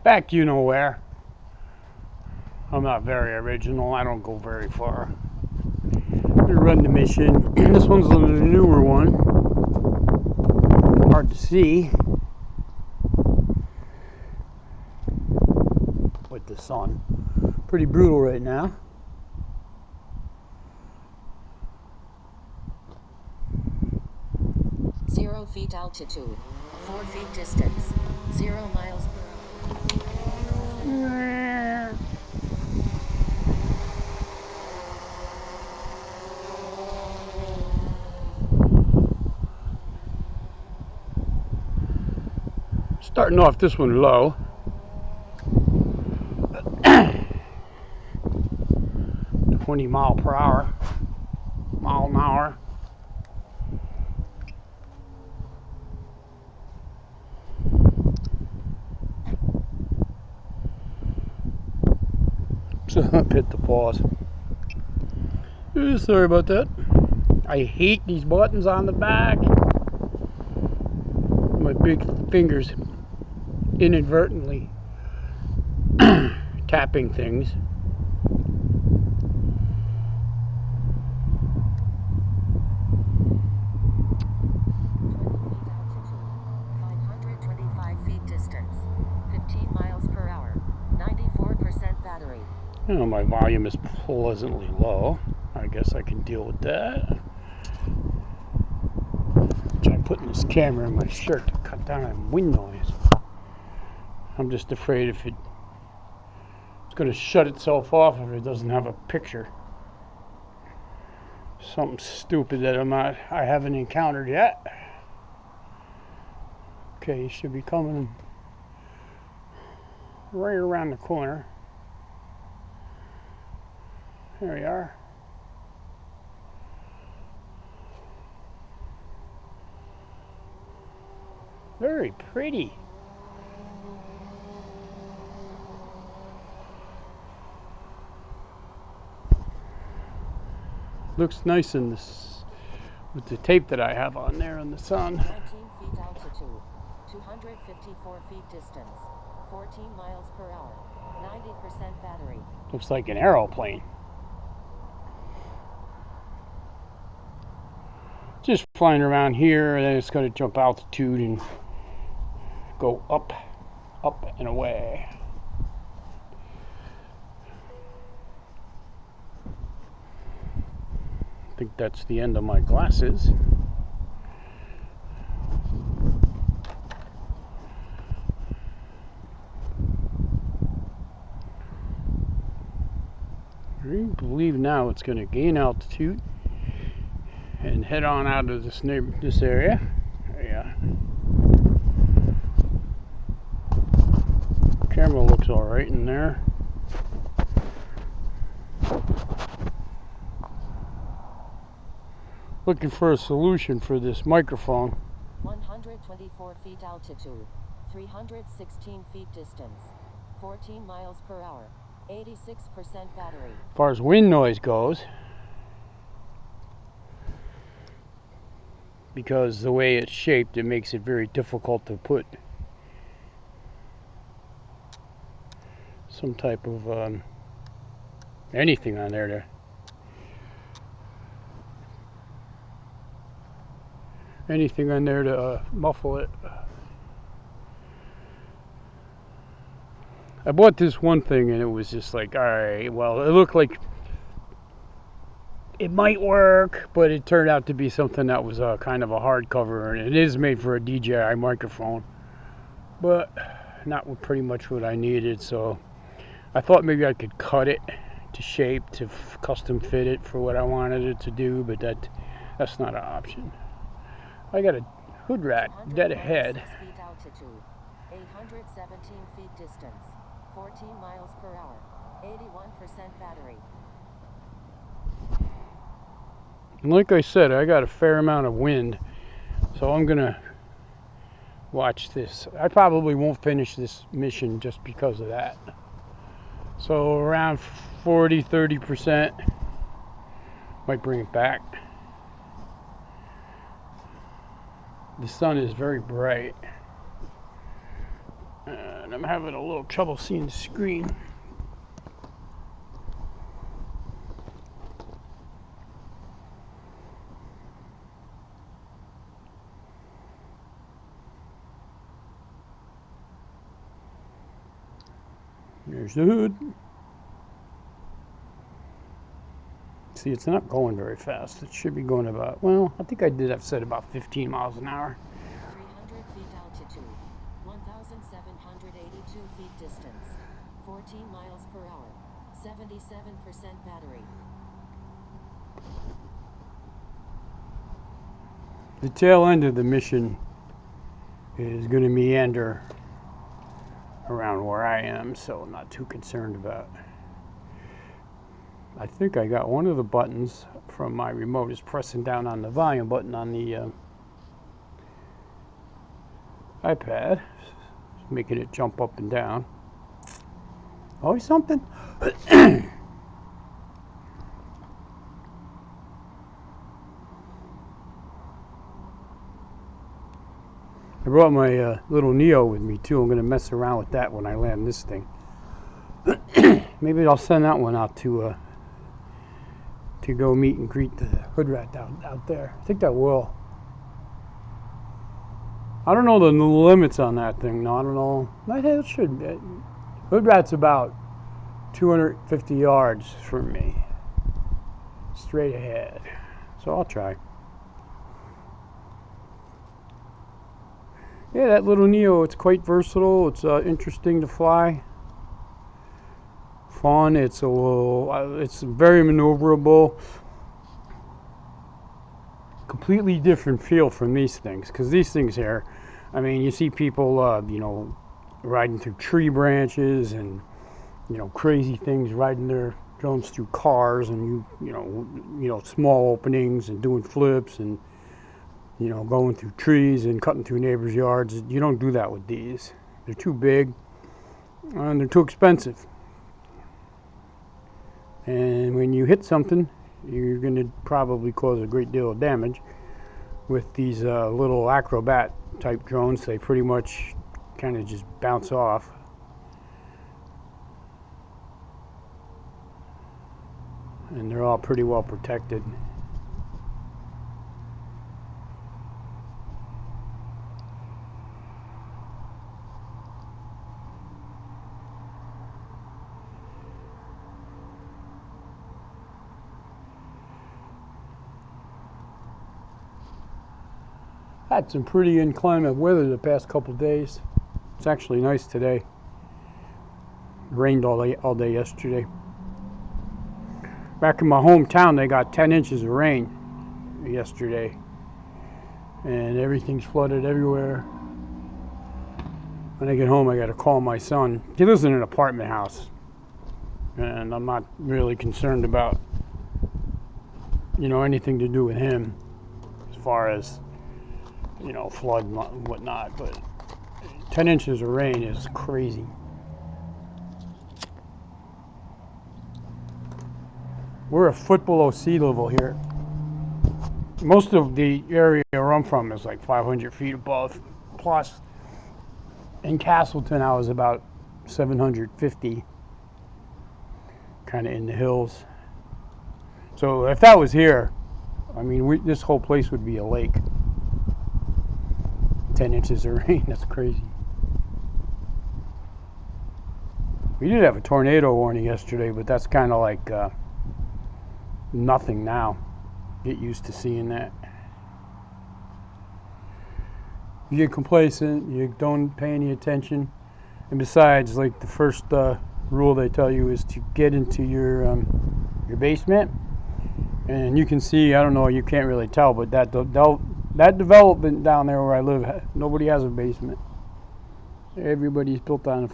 Back you know where. I'm not very original. I don't go very far. I'm gonna run the mission. This one's a newer one. Hard to see with the sun. Pretty brutal right now. Zero feet altitude, 4 feet distance, 0 miles per hour. Starting off this one low. 20 mile an hour. So I hit the pause. Sorry about that. I hate these buttons on the back. My big fingers inadvertently tapping things. Oh, my volume is pleasantly low. I guess I can deal with that. I'm putting this camera in my shirt to cut down on wind noise. I'm just afraid if it's going to shut itself off if it doesn't have a picture. Something stupid that I haven't encountered yet. Okay, you should be coming right around the corner. There we are. Very pretty. Looks nice in this with the tape that I have on there in the sun. 19 feet altitude, 254 feet distance, 14 miles per hour, 90% battery. Looks like an aeroplane. Just flying around here, and then it's going to jump altitude and go up and away. I think that's the end of my glasses. I believe now it's going to gain altitude and head on out of this area. Yeah. Camera looks all right in there. Looking for a solution for this microphone. 124 feet altitude, 316 feet distance, 14 miles per hour, 86% battery. As far as wind noise goes, because the way it's shaped, it makes it very difficult to put some type of anything on there to muffle it. I bought this one thing and it was just like, alright, well, it looked like it might work, but it turned out to be something that was kind of a hardcover, and it is made for a DJI microphone, but not pretty much what I needed. So I thought maybe I could cut it to shape to custom fit it for what I wanted it to do, but that's not an option. I got a hood rat dead ahead. feet altitude, 817 feet distance, 14 miles per hour, 81% battery. And like I said, I got a fair amount of wind, so I'm gonna watch this. I probably won't finish this mission just because of that. So around 40-30%, might bring it back. The sun is very bright. And I'm having a little trouble seeing the screen. There's the hood. See, it's not going very fast. It should be going about, well, I think I did have said about 15 miles an hour. 300 feet altitude, 1,782 feet distance, 14 miles per hour, 77% battery. The tail end of the mission is going to meander around where I am, so I'm not too concerned about it. I think I got one of the buttons from my remote is pressing down on the volume button on the iPad, making it jump up and down. Always something. I brought my little Neo with me too. I'm going to mess around with that when I land this thing. Maybe I'll send that one out to go meet and greet the hood rat out there. I think that will. I don't know the limits on that thing. No, I don't know. It should be. Hood rat's about 250 yards from me, straight ahead. So I'll try. Yeah, that little Neo, it's quite versatile. It's interesting to fly. Fun. It's a little. It's very maneuverable. Completely different feel from these things, because these things here, I mean, you see people, riding through tree branches and crazy things, riding their drones through cars and small openings and doing flips and going through trees and cutting through neighbors' yards. You don't do that with these. They're too big and they're too expensive. And when you hit something, you're going to probably cause a great deal of damage. With these little acrobat type drones, they pretty much kind of just bounce off. And they're all pretty well protected. Had some pretty inclement weather the past couple days. It's actually nice today. It rained all day yesterday. Back in my hometown, they got 10 inches of rain yesterday, and everything's flooded everywhere. When I get home, I got to call my son. He lives in an apartment house, and I'm not really concerned about anything to do with him as far as flood and whatnot. But 10 inches of rain is crazy. We're a foot below sea level here. Most of the area where I'm from is like 500 feet above. Plus, in Castleton, I was about 750, kind of in the hills. So if that was here, I mean, this whole place would be a lake. 10 inches of rain, that's crazy. We did have a tornado warning yesterday, but that's kind of like nothing now. Get used to seeing that. You get complacent, you don't pay any attention. And besides, like the first rule they tell you is to get into your basement. And you can see, I don't know, you can't really tell, but that development down there where I live, nobody has a basement. Everybody's built on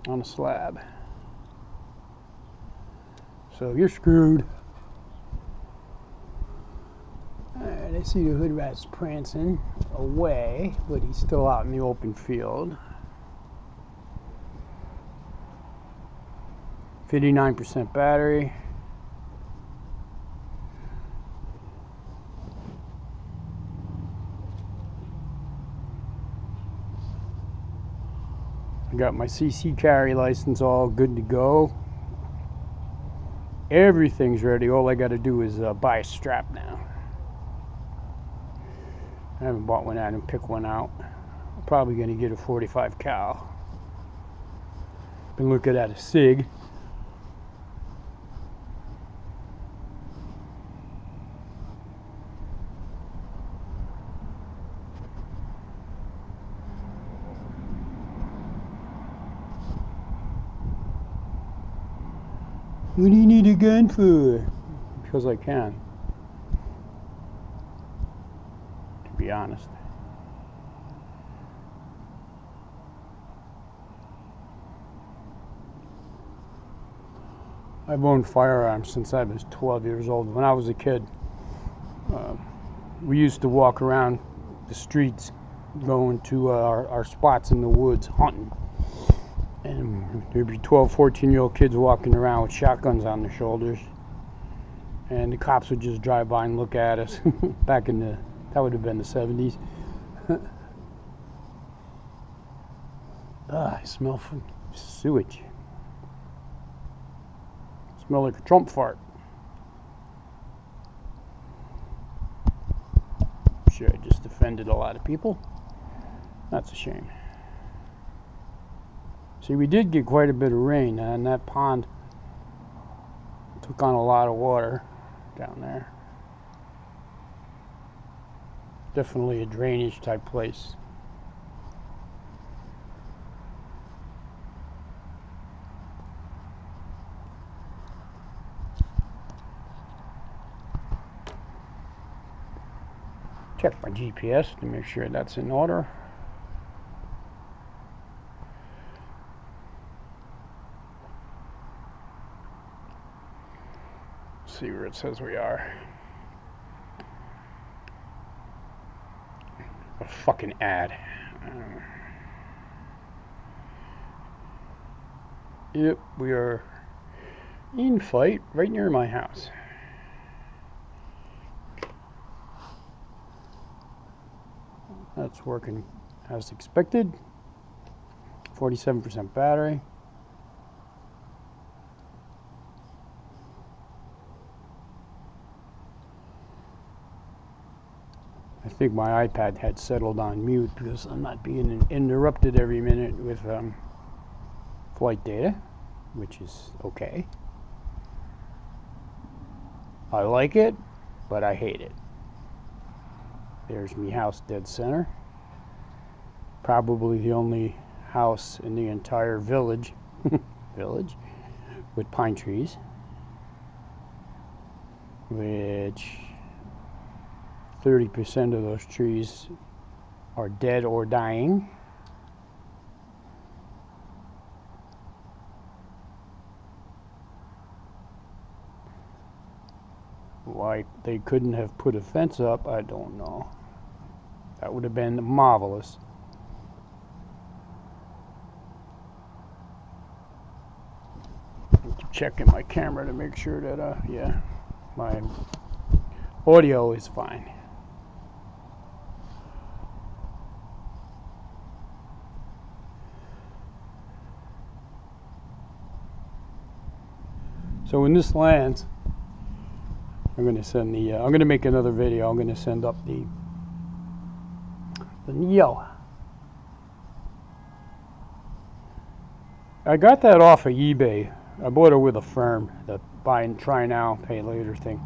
a slab. So you're screwed. Alright, I see the hood rat's prancing away, but he's still out in the open field. 59% battery. I got my CC carry license all good to go. Everything's ready. All I got to do is buy a strap now. I haven't bought one out and pick one out. I'm probably going to get a 45 cal. Been looking at a SIG. What do you need a gun for? Because I can. To be honest. I've owned firearms since I was 12 years old. When I was a kid, we used to walk around the streets going to our spots in the woods hunting. And there'd be 12, 14-year-old kids walking around with shotguns on their shoulders. And the cops would just drive by and look at us. Back in that would have been the 70s. I smell sewage. Smell like a Trump fart. Sure, I just offended a lot of people. That's a shame. See, we did get quite a bit of rain, and that pond took on a lot of water down there. Definitely a drainage type place. Check my GPS to make sure that's in order. See where it says we are. A fucking ad. Yep, we are in flight right near my house. That's working as expected. 47% battery. I think my iPad had settled on mute because I'm not being interrupted every minute with flight data, which is okay. I like it, but I hate it. There's me house dead center. Probably the only house in the entire village with pine trees, which 30% of those trees are dead or dying. Why they couldn't have put a fence up, I don't know. That would have been marvelous. Checking my camera to make sure that yeah, my audio is fine. So when this lands, I'm going to send the I'm going to make another video. I'm going to send up the Neo. I got that off of eBay. I bought it with a firm, the buy and try now, pay later thing.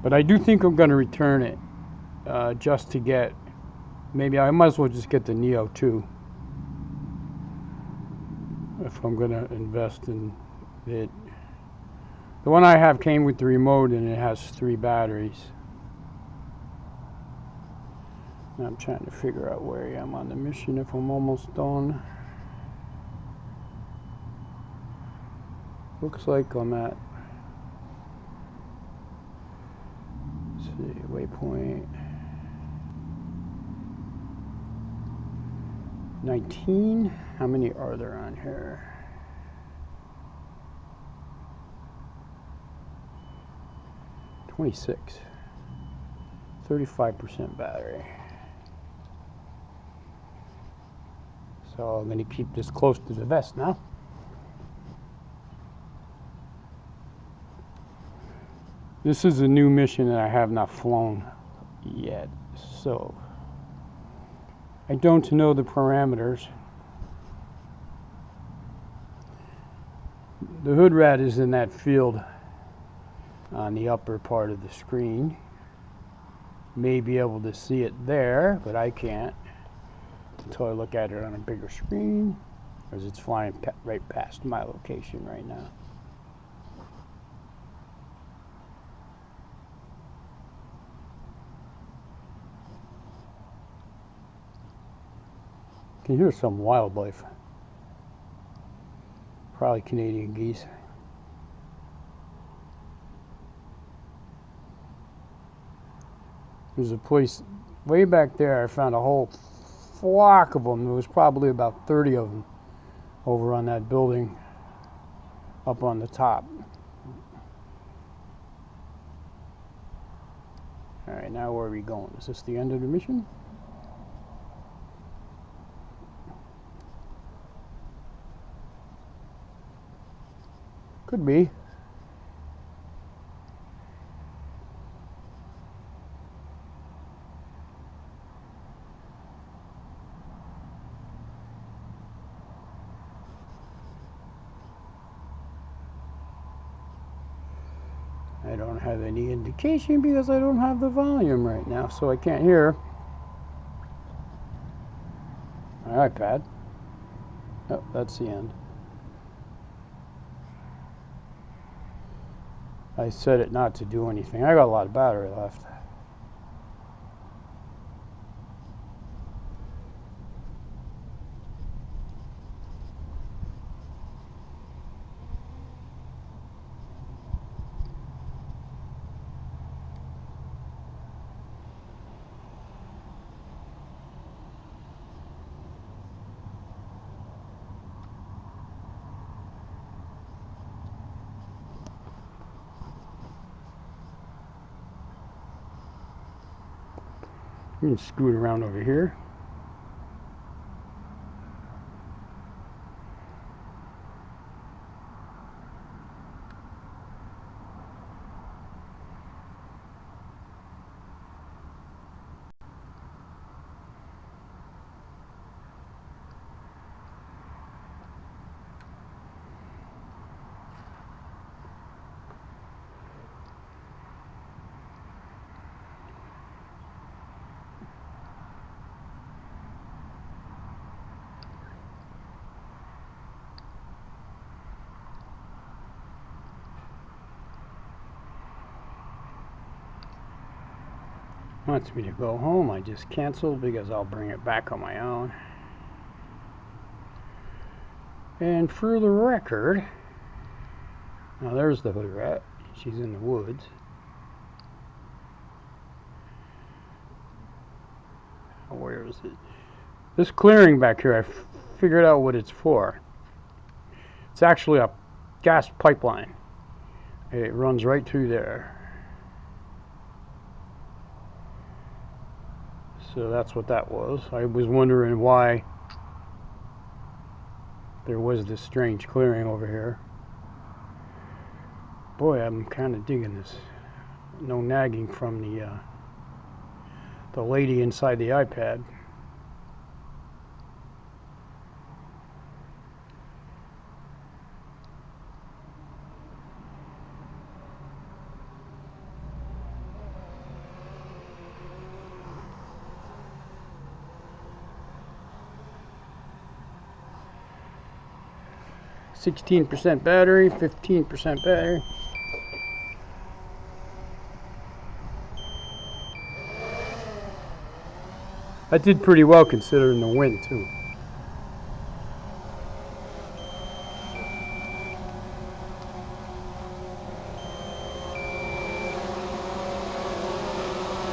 But I do think I'm going to return it just to get, maybe I might as well just get the Neo too, if I'm going to invest in it. The one I have came with the remote and it has 3 batteries. Now I'm trying to figure out where I am on the mission, if I'm almost done. Looks like I'm at, let's see, waypoint 19. How many are there on here? 26. 35% battery. So I'm going to keep this close to the vest now. This is a new mission that I have not flown yet, so I don't know the parameters. The hood rat is in that field on the upper part of the screen. May be able to see it there, but I can't until I look at it on a bigger screen, because it's flying right past my location right now. You can hear some wildlife. Probably Canadian geese. There's a place way back there. I found a whole flock of them. There was probably about 30 of them over on that building up on the top. All right, now where are we going? Is this the end of the mission? Could be. I don't have any indication because I don't have the volume right now, so I can't hear. My iPad. Oh, that's the end. I set it not to do anything. I got a lot of battery left. I'm going to scoot around over here. Wants me to go home. I just canceled because I'll bring it back on my own. And for the record, now there's the hood rat. She's in the woods. Where is it? This clearing back here, I figured out what it's for. It's actually a gas pipeline. It runs right through there. So that's what that was. I was wondering why there was this strange clearing over here. Boy, I'm kind of digging this. No nagging from the lady inside the iPad. %, battery, 15% battery. I did pretty well considering the wind too.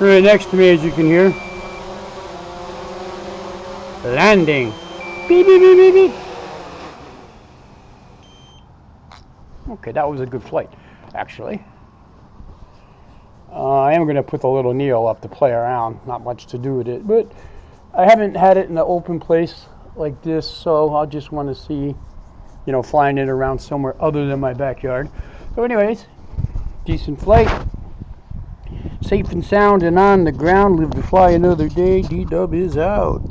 Right next to me, as you can hear. Landing. Beep, beep, beep, beep, beep. Okay, that was a good flight, actually. I am going to put the little Neo up to play around. Not much to do with it, but I haven't had it in the open place like this, so I'll just want to see, you know, flying it around somewhere other than my backyard. So anyways, decent flight, safe and sound and on the ground, live to fly another day. D-Dub is out.